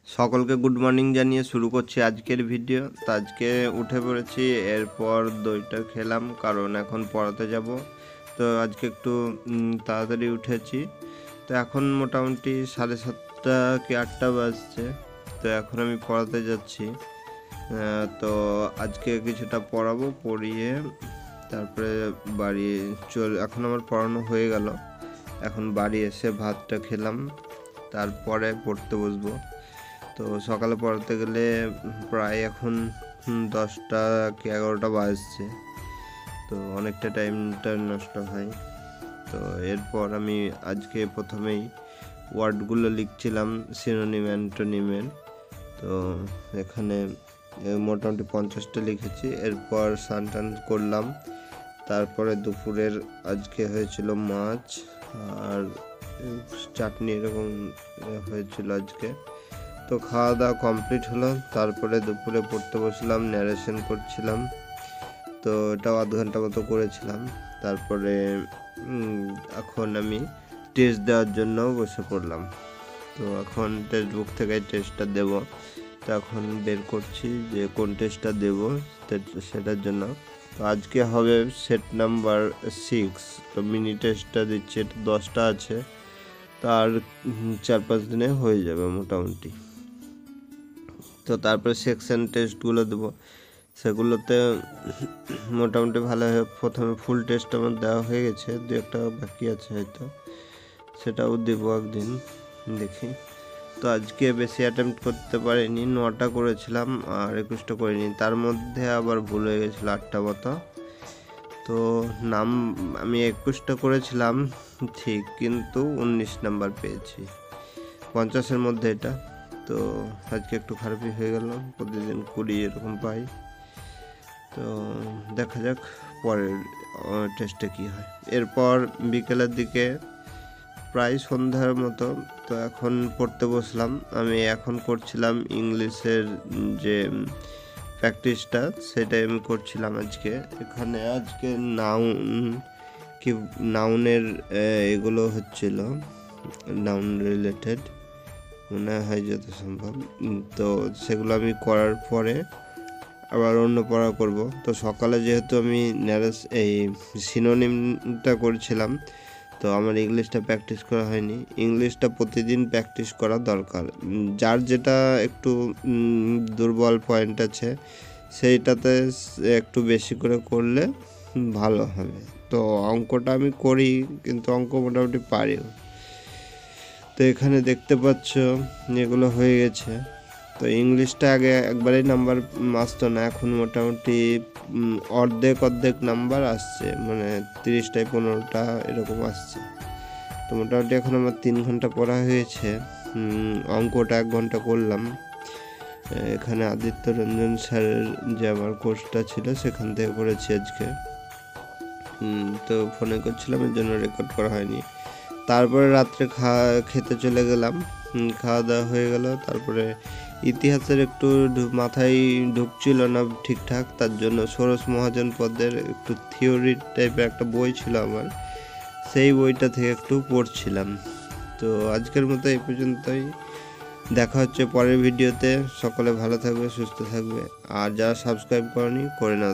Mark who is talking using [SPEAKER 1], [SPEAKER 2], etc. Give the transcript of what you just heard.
[SPEAKER 1] সকলকে good morning জানিয়ে শুরু করছি আজকের ভিডিও। তো আজকে উঠে পড়েছি, এরপর দইটা খেলাম কারণ এখন পড়াতে যাব। তো আজকে একটু তাড়াতাড়ি উঠেছি। তো এখন মোটামুটি 7:30 কি 8টা বাজছে। তো এখন আমি পড়াতে যাচ্ছি। তো আজকে কিছুটা পড়াবো, পড়িয়ে তারপরে বাড়ি এখন আমার পড়ানো হয়ে গেল। এখন বাড়ি এসে ভাতটা খেলাম, তারপরে পড়তে বসবো। তো সকালে পড়াতে গেলে প্রায় এখন 10টা কি 11টা বাজছে। তো অনেকটা টাইমটা নষ্ট হয়। তো এরপর আমি আজকে প্রথমেই ওয়ার্ডগুলো লিখছিলাম সিনোনিম অ্যান্টোনিমের। তো এখানে মোটামুটি 50টা লিখেছি। এরপর স্নান করলাম, তারপরে দুপুরের আজকে হয়েছিল মাছ আর চাটনি এরকম হয়েছিল আজকে। তো খাওয়া দাওয়া কমপ্লিট হলো, তারপরে দুপুরে পড়তে বসলাম, ন্যারেশন করছিলাম। তো এটাও আধ ঘন্টা মতো করেছিলাম। তারপরে এখন আমি টেস্ট দেওয়ার জন্য বসে পড়লাম। তো এখন টেক্সট বুক থেকে টেস্টটা দেব। তো এখন বের করছি যে কোন টেস্টটা দেব সেটার জন্য। তো আজকে হবে সেট নাম্বার 6। তো মিনি টেস্টটা দিচ্ছি, এটা 10টা আছে। তার 4-5 দিনে হয়ে যাবে মোটামুটি। তো তারপরে সেকশন টেস্টগুলো দেবো, সেগুলোতে মোটামুটি ভালোভাবে প্রথমে ফুল টেস্ট আমার দেওয়া হয়ে গেছে, 2-একটা বাকি আছে হয়তো, সেটাও দেবো একদিন, দেখি। তো আজকে বেশি অ্যাটেম্প্ট করতে পারিনি, 9টা করেছিলাম আর 21টা করিনি। তার মধ্যে আবার ভুল হয়ে গেছিলো 8টা মতো। তো নাম আমি 21টা করেছিলাম ঠিক, কিন্তু 19 নাম্বার পেয়েছি 50-এর মধ্যে এটা। তো আজকে একটু খারাপই হয়ে গেল, প্রতিদিন 20 এরকম পাই। তো দেখা যাক পরের টেস্টে কি হয়। এরপর বিকেলের দিকে প্রায় সন্ধ্যার মতো, তো এখন পড়তে বসলাম। আমি এখন করছিলাম ইংলিশের যে প্র্যাকটিসটা, সেটাই আমি করছিলাম আজকে। এখানে আজকে নাউনের এগুলো হচ্ছিল, নাউন রিলেটেড মনে হয় যত সম্ভব। তো সেগুলো আমি করার পরে আবার অন্য পড়া করব। তো সকালে যেহেতু আমি এই সিনোনিমটা করছিলাম, তো আমার ইংলিশটা প্র্যাকটিস করা হয়নি। ইংলিশটা প্রতিদিন প্র্যাকটিস করা দরকার। যার যেটা একটু দুর্বল পয়েন্ট আছে সেইটাতে একটু বেশি করে করলে ভালো হবে। তো অঙ্কটা আমি করি, কিন্তু অঙ্ক মোটামুটি পারি। তো এখানে দেখতে পাচ্ছ এগুলো হয়ে গেছে। তো ইংলিশটা আগে একবারেই নাম্বার আসতো না, এখন মোটামুটি অর্ধেক নাম্বার আসছে, মানে 30টায় 15টা এরকম আসছে। তো মোটামুটি এখন আমার 3 ঘন্টা পড়া হয়েছে। অঙ্কটা 1 ঘন্টা করলাম। এখানে আদিত্য রঞ্জন স্যারের যে আমার কোর্সটা ছিল সেখান থেকে করেছি আজকে। তো ফোনে করছিলাম, এর জন্য রেকর্ড করা হয়নি। তারপরে রাত্রে খেতে চলে গেলাম, খাওয়া দাওয়া হয়ে গেল। তারপরে ইতিহাসের একটু মাথায় ঢুকছিল না ঠিকঠাক, তার জন্য ষোড়শ মহাজন পদের একটু থিওরি টাইপের একটা বই ছিল আমার, সেই বইটা থেকে একটু পড়ছিলাম। তো আজকের মতো এই পর্যন্তই, দেখা হচ্ছে পরের ভিডিওতে। সকলে ভালো থাকবে, সুস্থ থাকবে, আর যারা সাবস্ক্রাইব করনি করে নাও।